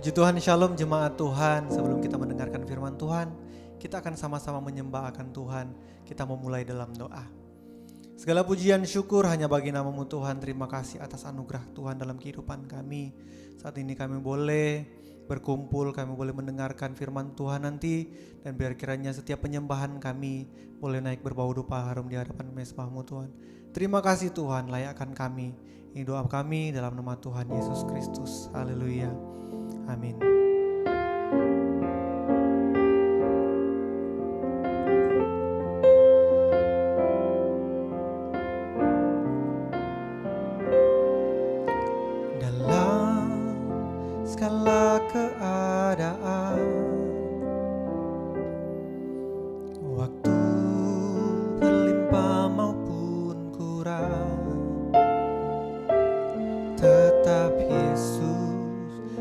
Puji Tuhan, Shalom jemaat Tuhan. Sebelum kita mendengarkan firman Tuhan, kita akan sama-sama menyembah akan Tuhan. Kita memulai dalam doa. Segala pujian syukur hanya bagi nama-Mu Tuhan. Terima kasih atas anugerah Tuhan dalam kehidupan kami. Saat ini kami boleh berkumpul, kami boleh mendengarkan firman Tuhan nanti. Dan biar kiranya setiap penyembahan kami boleh naik berbau dupa harum di hadapan mezbah-Mu Tuhan. Terima kasih Tuhan, layakkan kami. Ini doa kami dalam nama Tuhan Yesus Kristus. Haleluya. Amin. Dalam segala keadaan, waktu berlimpah maupun kurang, tetap Yesus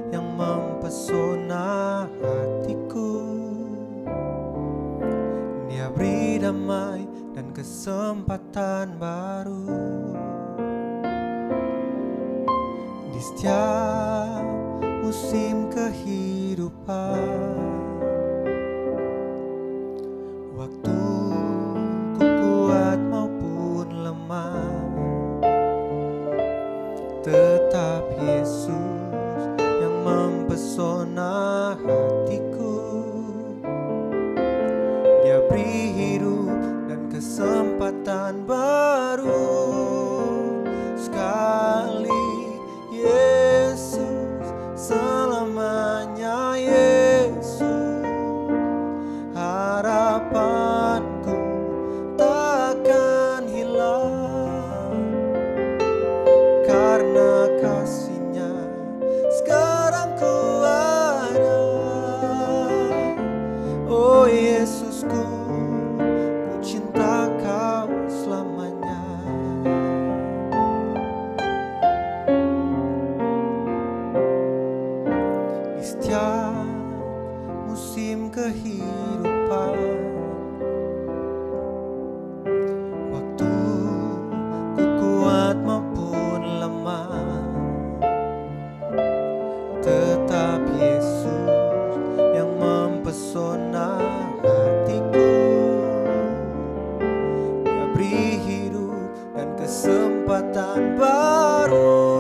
yang mempesona hatiku. Dia beri damai dan kesempatan baru di setiap musim kehidupan. Waktu ku kuat maupun lemah, tetap Yesus mempesona hatiku. Dia beri hidup dan kesempatan baru. Sekali Yesus, selamanya Yesus. Harapanku takkan hilang karena kasih-Nya. Sekarang ku ada, oh Yesusku, ku cinta Kau selamanya. Di setiap musim kehidupan, waktu ku kuat maupun lemah, tetap Yesus yang mempesona hatiku. Dia beri hidup dan kesempatan baru.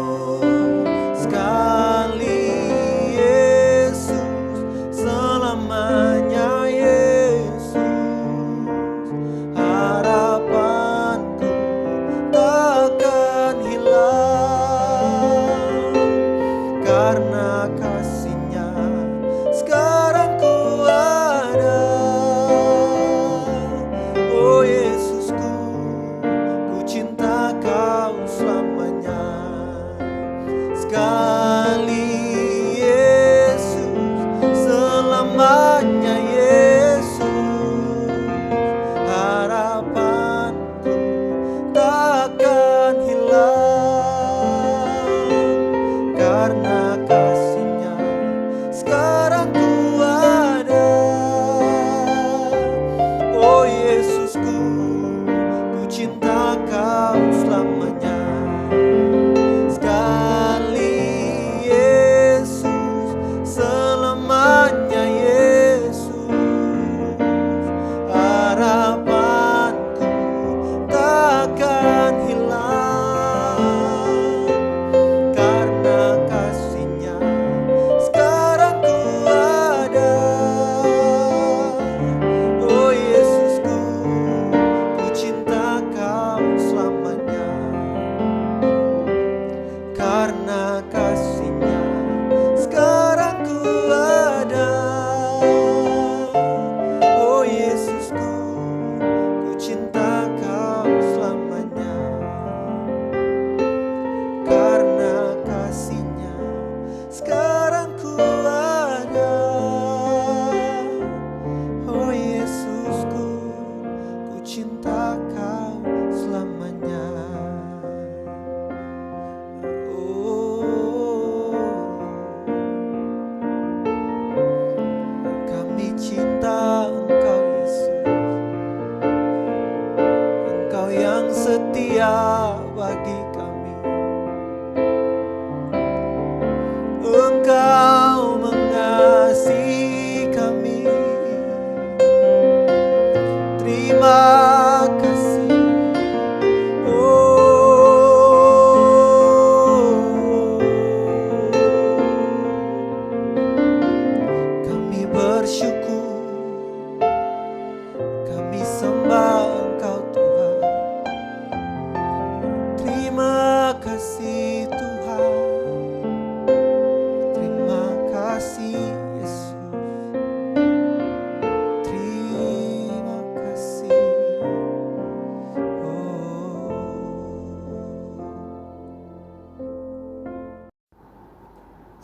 Sekali Yesus, selamanya Yesus. Harapanku takkan hilang karena kasih-Nya. Sekarang ku ada, oh Yesusku, ku cinta Kau selamanya. Sekali Yesus, selamanya Yesus. Harapanku takkan hilang karena kasih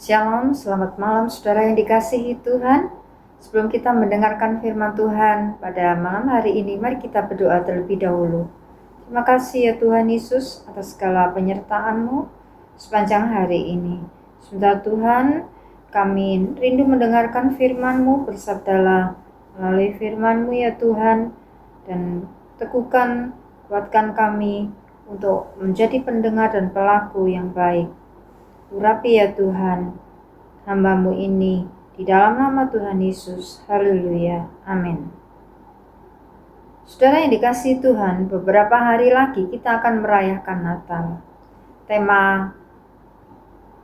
Shalom, selamat malam saudara yang dikasihi Tuhan. Sebelum kita mendengarkan firman Tuhan pada malam hari ini, mari kita berdoa terlebih dahulu. Terima kasih ya Tuhan Yesus atas segala penyertaan-Mu sepanjang hari ini. Sebentar Tuhan, kami rindu mendengarkan firman-Mu, bersabdalah melalui firman-Mu ya Tuhan, dan teguhkan, kuatkan kami untuk menjadi pendengar dan pelaku yang baik. Urapi ya Tuhan, hamba-Mu ini, di dalam nama Tuhan Yesus. Haleluya. Amin. Saudara yang dikasihi Tuhan, beberapa hari lagi kita akan merayakan Natal. Tema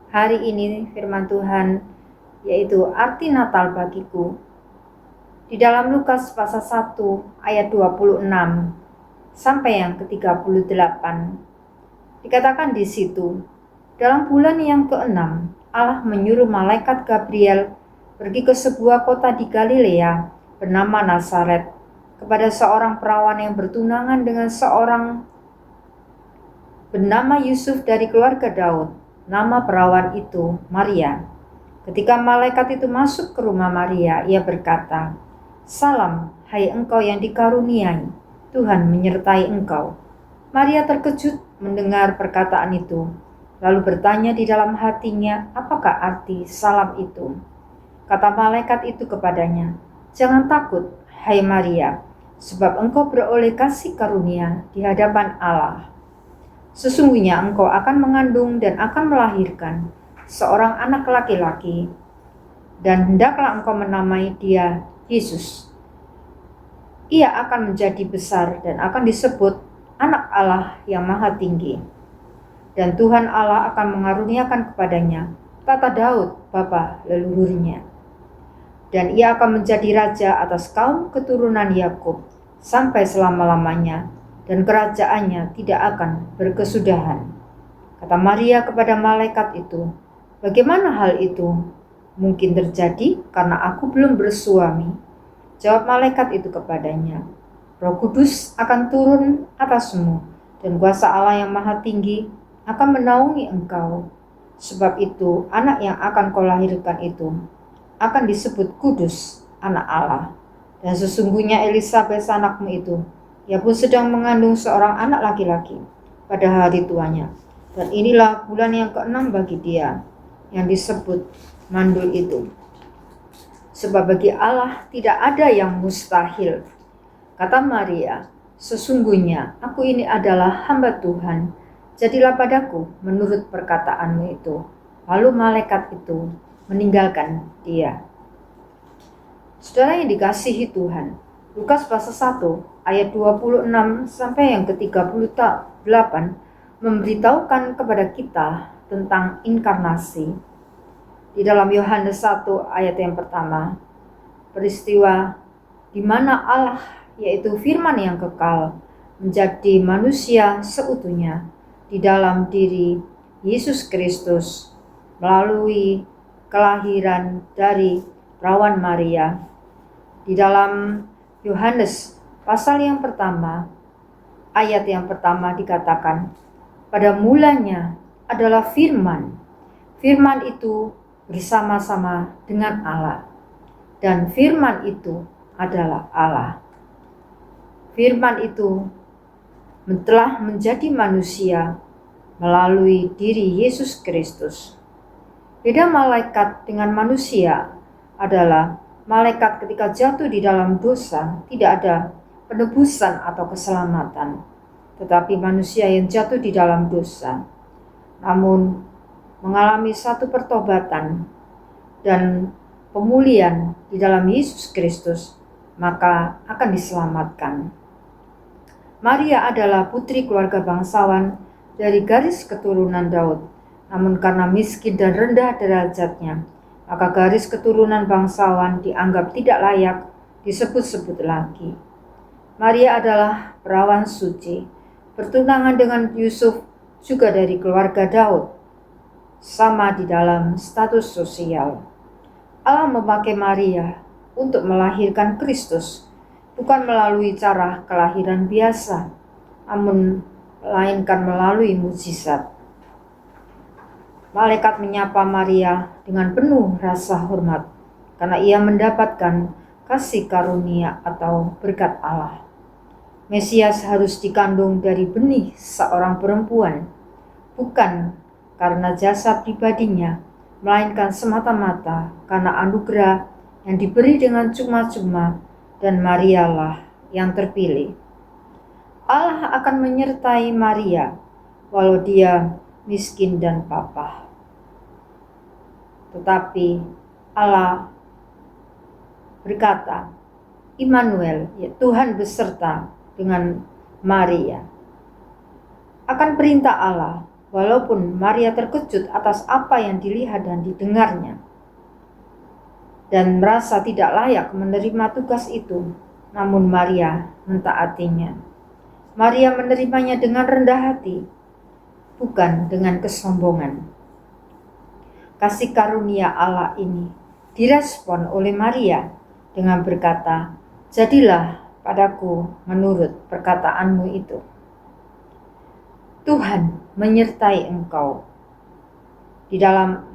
hari ini firman Tuhan yaitu arti Natal bagiku. Di dalam Lukas pasal 1 ayat 26 sampai yang ke-38 dikatakan di situ, dalam bulan yang ke-6 Allah menyuruh malaikat Gabriel pergi ke sebuah kota di Galilea bernama Nazaret kepada seorang perawan yang bertunangan dengan seorang bernama Yusuf dari keluarga Daud. Nama perawan itu Maria. Ketika malaikat itu masuk ke rumah Maria, ia berkata, "Salam, hai engkau yang dikaruniai, Tuhan menyertai engkau." Maria terkejut mendengar perkataan itu, lalu bertanya di dalam hatinya, apakah arti salam itu? Kata malaikat itu kepadanya, "Jangan takut, hai Maria, sebab engkau beroleh kasih karunia di hadapan Allah. Sesungguhnya engkau akan mengandung dan akan melahirkan seorang anak laki-laki, dan hendaklah engkau menamai dia Yesus. Ia akan menjadi besar dan akan disebut Anak Allah yang Maha Tinggi. Dan Tuhan Allah akan mengaruniakan kepadanya tata Daud, bapa leluhurnya. Dan ia akan menjadi raja atas kaum keturunan Yakub sampai selama-lamanya, dan kerajaannya tidak akan berkesudahan." Kata Maria kepada malaikat itu, "Bagaimana hal itu mungkin terjadi karena aku belum bersuami?" Jawab malaikat itu kepadanya, "Roh Kudus akan turun atasmu, dan kuasa Allah yang Maha Tinggi akan menaungi engkau. Sebab itu anak yang akan kau lahirkan itu akan disebut kudus, anak Allah. Dan sesungguhnya Elisabet anakmu itu, ia pun sedang mengandung seorang anak laki-laki pada hari tuanya. Dan inilah bulan yang ke-6 bagi dia, yang disebut mandul itu. Sebab bagi Allah tidak ada yang mustahil." Kata Maria, "Sesungguhnya aku ini adalah hamba Tuhan, jadilah padaku menurut perkataanmu itu." Lalu malaikat itu meninggalkan dia. Saudara yang dikasihi Tuhan, Lukas pasal 1 ayat 26 sampai yang ke-38 memberitahukan kepada kita tentang inkarnasi. Di dalam Yohanes 1 ayat yang pertama, peristiwa di mana Allah, yaitu firman yang kekal, menjadi manusia seutuhnya di dalam diri Yesus Kristus melalui kelahiran dari perawan Maria. Di dalam Yohanes pasal yang pertama, ayat yang pertama dikatakan, "Pada mulanya adalah firman. Firman itu bersama-sama dengan Allah, dan firman itu adalah Allah. Firman itu telah menjadi manusia melalui diri Yesus Kristus." Beda malaikat dengan manusia adalah malaikat ketika jatuh di dalam dosa tidak ada penebusan atau keselamatan, tetapi manusia yang jatuh di dalam dosa namun mengalami satu pertobatan dan pemulihan di dalam Yesus Kristus, maka akan diselamatkan. Maria adalah putri keluarga bangsawan dari garis keturunan Daud, namun karena miskin dan rendah derajatnya, maka garis keturunan bangsawan dianggap tidak layak disebut-sebut lagi. Maria adalah perawan suci, bertunangan dengan Yusuf, juga dari keluarga Daud, sama di dalam status sosial. Allah memakai Maria untuk melahirkan Kristus, bukan melalui cara kelahiran biasa, namun melainkan melalui mukjizat. Malaikat menyapa Maria dengan penuh rasa hormat karena ia mendapatkan kasih karunia atau berkat Allah. Mesias harus dikandung dari benih seorang perempuan, bukan karena jasa pribadinya, melainkan semata-mata karena anugerah yang diberi dengan cuma-cuma, dan Marialah yang terpilih. Allah akan menyertai Maria walau dia miskin dan papa. Tetapi Allah berkata, Immanuel, ya Tuhan beserta dengan Maria. Akan perintah Allah, walaupun Maria terkejut atas apa yang dilihat dan didengarnya, dan merasa tidak layak menerima tugas itu, namun Maria mentaatinya. Maria menerimanya dengan rendah hati, bukan dengan kesombongan. Kasih karunia Allah ini direspon oleh Maria dengan berkata, "Jadilah padaku menurut perkataanmu itu." Tuhan menyertai engkau. Di dalam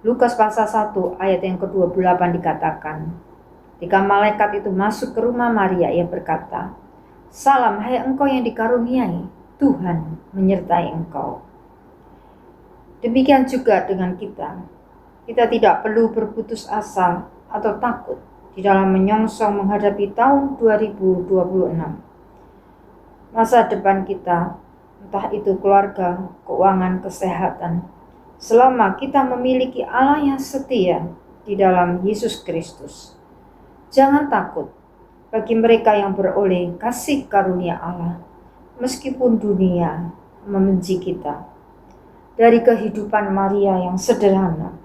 Lukas pasal 1 ayat yang ke-28 dikatakan, ketika malaikat itu masuk ke rumah Maria, ia berkata, "Salam hai engkau yang dikaruniai, Tuhan menyertai engkau." Demikian juga dengan kita. Kita tidak perlu berputus asa atau takut di dalam menyongsong menghadapi tahun 2026. Masa depan kita, entah itu keluarga, keuangan, kesehatan, selama kita memiliki Allah yang setia di dalam Yesus Kristus. Jangan takut bagi mereka yang beroleh kasih karunia Allah, meskipun dunia membenci kita. Dari kehidupan Maria yang sederhana,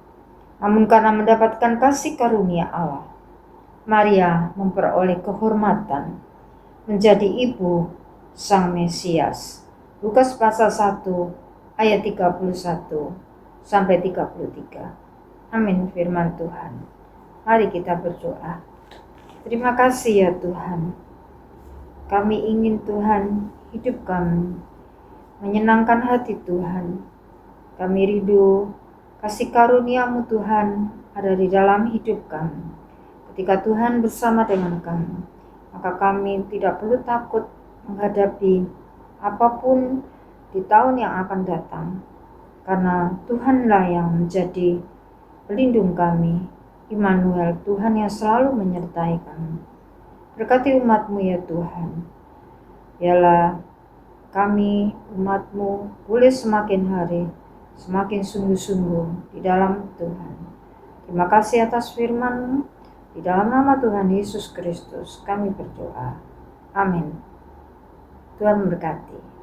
namun karena mendapatkan kasih karunia Allah, Maria memperoleh kehormatan menjadi ibu Sang Mesias. Lukas pasal 1 ayat 31 sampai 33. Amin firman Tuhan. Mari kita berdoa. Terima kasih ya Tuhan. Kami ingin Tuhan hidup kami menyenangkan hati Tuhan. Kami rindu kasih karunia-Mu Tuhan ada di dalam hidup kami. Ketika Tuhan bersama dengan kami, maka kami tidak perlu takut menghadapi apapun di tahun yang akan datang. Karena Tuhanlah yang menjadi pelindung kami, Immanuel, Tuhan yang selalu menyertai kami. Berkati umat-Mu ya Tuhan. Biarlah kami, umat-Mu, boleh semakin hari semakin sungguh-sungguh di dalam Tuhan. Terima kasih atas firman-Mu. Di dalam nama Tuhan Yesus Kristus kami berdoa. Amin. Tuhan memberkati.